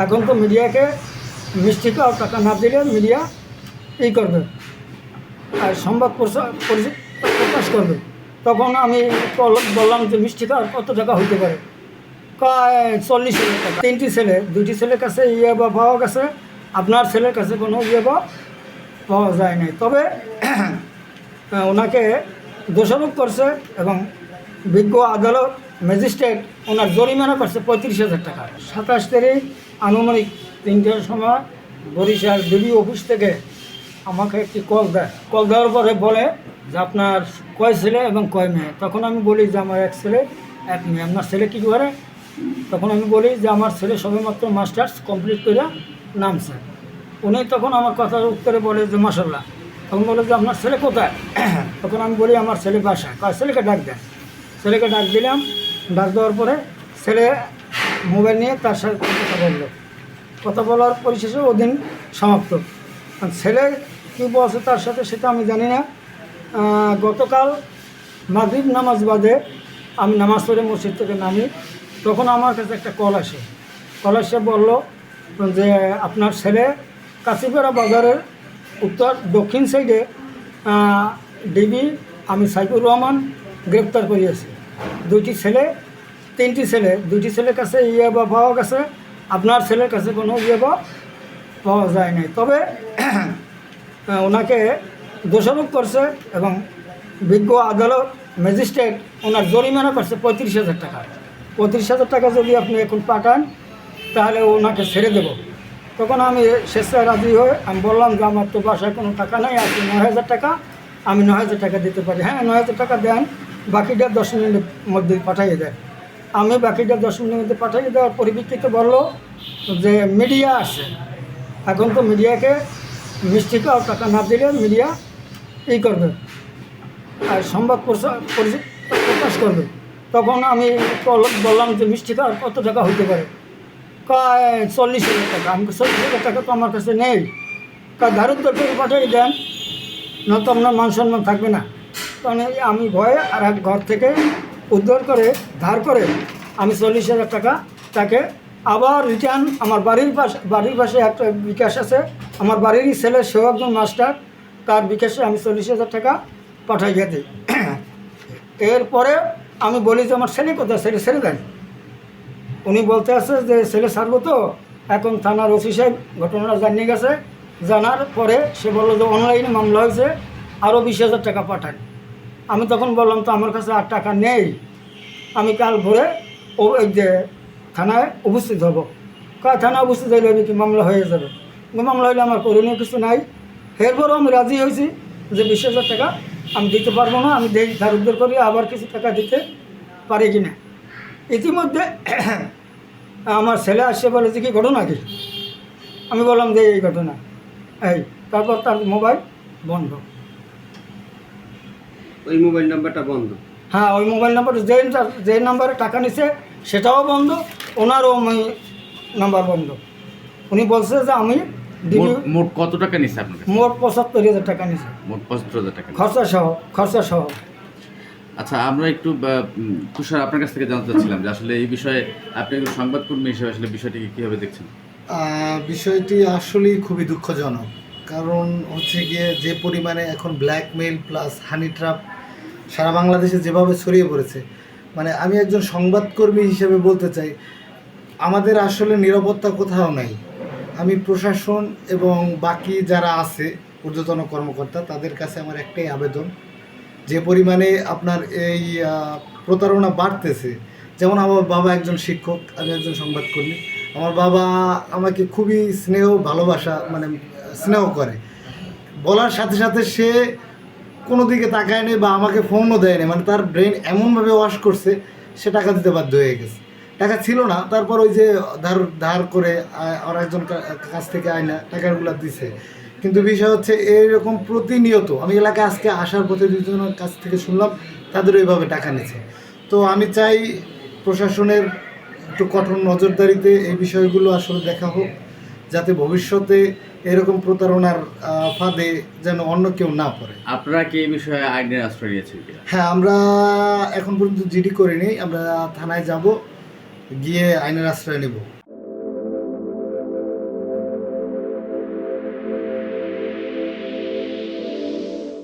এখন তো মিডিয়াকে মিষ্টি খাওয়া টাকা না দিলে মিডিয়া এই করবে আর সংবাদ প্রকাশ করবে। তখন আমি বললাম যে মিষ্টি খাওয়ার কত টাকা হইতে পারে, প্রায় 40,000 টাকা। 3টি ছেলে, 2টি ছেলের কাছে বা পাওয়া গেছে, আপনার ছেলের কাছে কোনো বা পাওয়া যায় নাই। তবে ওনাকে দোষারোপ করছে এবং বিজ্ঞ আদালত ম্যাজিস্ট্রেট ওনার জরিমানা করছে 35,000 টাকা। 27 তারিখ আনুমানিক 3টার সময় বরিশাল ডিবি অফিস থেকে আমাকে একটি কল দেয়। কল দেওয়ার পরে বলে যে আপনার কয় ছেলে এবং কয় মেয়ে। তখন আমি বলি যে আমার এক ছেলে এক মেয়ে। আপনার ছেলে কী করে? তখন আমি বলি যে আমার ছেলে সবেমাত্র মাস্টার্স কমপ্লিট করে নামছে। উনি তখন আমার কথার উত্তরে বলে যে মাশাল্লাহ। তখন বলে যে আপনার ছেলে কোথায়? তখন আমি বলি আমার ছেলে বাসায়। ছেলেকে ডাক দেন। ছেলেকে ডাক দিলাম। ডাক দেওয়ার পরে ছেলে মোবাইল নিয়ে তার সাথে কথা বলল। কথা বলার পরিশেষে ওদিন সমাপ্ত। ছেলে কী বলছে তার সাথে সেটা আমি জানি না। গতকাল মাগরিব নামাজ বাদে আমি নামাজ পড়ে মসজিদ থেকে নামি, তখন আমার কাছে একটা কল আসে। কল এসে বলল যে আপনার ছেলে কাশিপাড়া বাজারের উত্তর দক্ষিণ সাইডে ডিবি আমি সাইফুর রহমান গ্রেপ্তার করিয়েছি। 2টি ছেলে, 3টি ছেলে, 2টি ছেলের কাছে বা পাওয়া গেছে, আপনার ছেলের কাছে কোনো বা পাওয়া যায় নাই। তবে ওনাকে দোষারোপ করছে এবং বিজ্ঞ আদালত ম্যাজিস্ট্রেট ওনার জরিমানা করছে 35,000 টাকা। 35,000 টাকা যদি আপনি এখন পাঠান তাহলে ওনাকে ছেড়ে দেব। তখন আমি স্বেচ্ছায় রাজি হয়ে আমি বললাম যে আমার তো বাসায় কোনো টাকা নেই, আপনি 9,000 টাকা, আমি 9,000 টাকা দিতে পারি। হ্যাঁ, 9,000 টাকা দেন, বাকিটা 10 মিনিটের মধ্যে পাঠিয়ে দেন। আমি বাকিটা 10 মিনিটের মধ্যে পাঠিয়ে দেওয়ার পরিপ্রেক্ষিতে বললো যে মিডিয়া আছে, এখন তো মিডিয়াকে মিষ্টি খাওয়া টাকা না দিলে মিডিয়া এই করবে আর সংবাদ প্রকাশ করবে। তখন আমি বললাম যে মিষ্টি খাওয়ার কত টাকা হইতে পারে, প্রায় 40,000 টাকা। আমি 40,000 টাকা তো আমার কাছে নেই, ধার উদ্ধার করে পাঠিয়ে দেন, নয়তো আপনার মান সম্মান থাকবে না। কারণ আমি ভয়ে আর এক ঘর থেকে উদ্ধার করে ধার করে আমি 40,000 টাকা তাকে আবার রিটার্ন আমার বাড়ির পাশে একটা বিকাশ আছে, আমার বাড়িরই ছেলে, সেও একজন মাস্টার, তার বিকাশে আমি 40,000 টাকা পাঠাইয়ে দিই। এরপরে আমি বলি যে আমার ছেলে কোথায়, ছেলে ছেড়ে দেন। উনি বলতে আছে যে ছেলে ছাড়বো তো। এখন থানার ওসি সাহেব ঘটনাটা জানিয়ে গেছে। জানার পরে সে বললো যে অনলাইনে মামলা হয়েছে, আরও 20,000 টাকা পাঠান। আমি তখন বললাম তো আমার কাছে আর টাকা নেই, আমি কাল ভোরে ওই যে থানায় উপস্থিত হব। থানায় উপস্থিত হইলে কি মামলা হয়ে যাবে? মামলা হইলে আমার করণীয় কিছু নাই। এরপরও আমি রাজি হয়েছি যে 20,000 টাকা আমি দিতে পারবো না, আমি ধার উদ্ধার করি, আবার কিছু টাকা দিতে পারি কি না। ইতিমধ্যে আমার ছেলে আসছে, বলে যে কি ঘটনা কি? আমি বললাম যে এই ঘটনা এই। তারপর তার মোবাইল বন্ধ। ওই মোবাইল নাম্বারটা বন্ধ? হ্যাঁ, ওই মোবাইল নাম্বার যে নাম্বারে টাকা নিছে সেটাও বন্ধ, ওনারও নাম্বার বন্ধ। উনি বলছে যে আমি মোট কত টাকা নিছে আপনার কাছে? মোট 75,000 টাকা নিছে, মোট 75,000 টাকা খরচা সহ। আচ্ছা, আমরা একটু তুষার আপনার কাছ থেকে জানতে চাচ্ছিলাম যে আসলে এই বিষয়ে আপনি একজন সংবাদকর্মী হিসেবে আসলে বিষয়টিকে কীভাবে দেখছেন? বিষয়টি আসলেই খুবই দুঃখজনক। কারণ হচ্ছে গিয়ে যে পরিমাণে এখন ব্ল্যাকমেইল প্লাস হানি ট্র্যাপ সারা বাংলাদেশে যেভাবে ছড়িয়ে পড়েছে, মানে আমি একজন সংবাদকর্মী হিসেবে বলতে চাই আমাদের আসলে নিরাপত্তা কোথাও নাই। আমি প্রশাসন এবং বাকি যারা আছে ঊর্ধ্বতন কর্মকর্তা তাদের কাছে আমার একটাই আবেদন, যে পরিমাণে আপনার এই প্রতারণা বাড়তেছে। যেমন আমার বাবা একজন শিক্ষক, আমি একজন সংবাদকর্মী। আমার বাবা আমাকে খুবই ভালোবাসা মানে স্নেহ করে, বলার সাথে সাথে সে কোনো দিকে তাকায় নেই বা আমাকে ফোনও দেয়নি। মানে তার ব্রেন এমনভাবে ওয়াশ করছে সে টাকা দিতে বাধ্য হয়ে গেছে। টাকা ছিল না, তারপর ওই যে ধার করে আর একজন কাছ থেকে আয়না টাকাগুলো দিছে। কিন্তু বিষয় হচ্ছে এইরকম প্রতিনিয়ত আমি এলাকায় আজকে আসার পথে দুজনের কাছ থেকে শুনলাম তাদের ওইভাবে টাকা নিচ্ছে। তো আমি চাই প্রশাসনের একটু কঠোর নজরদারিতে এই বিষয়গুলো আসলে দেখা হোক, যাতে ভবিষ্যতে এরকম প্রতারণার ফাঁদে যেন অন্য কেউ না পড়ে। আপনারা কি এই বিষয়ে আইনের আশ্রয় নিয়েছেন? হ্যাঁ, আমরা এখন পর্যন্ত জিডি করিনি, আমরা থানায় যাব, গিয়ে আইনের আশ্রয় নেব।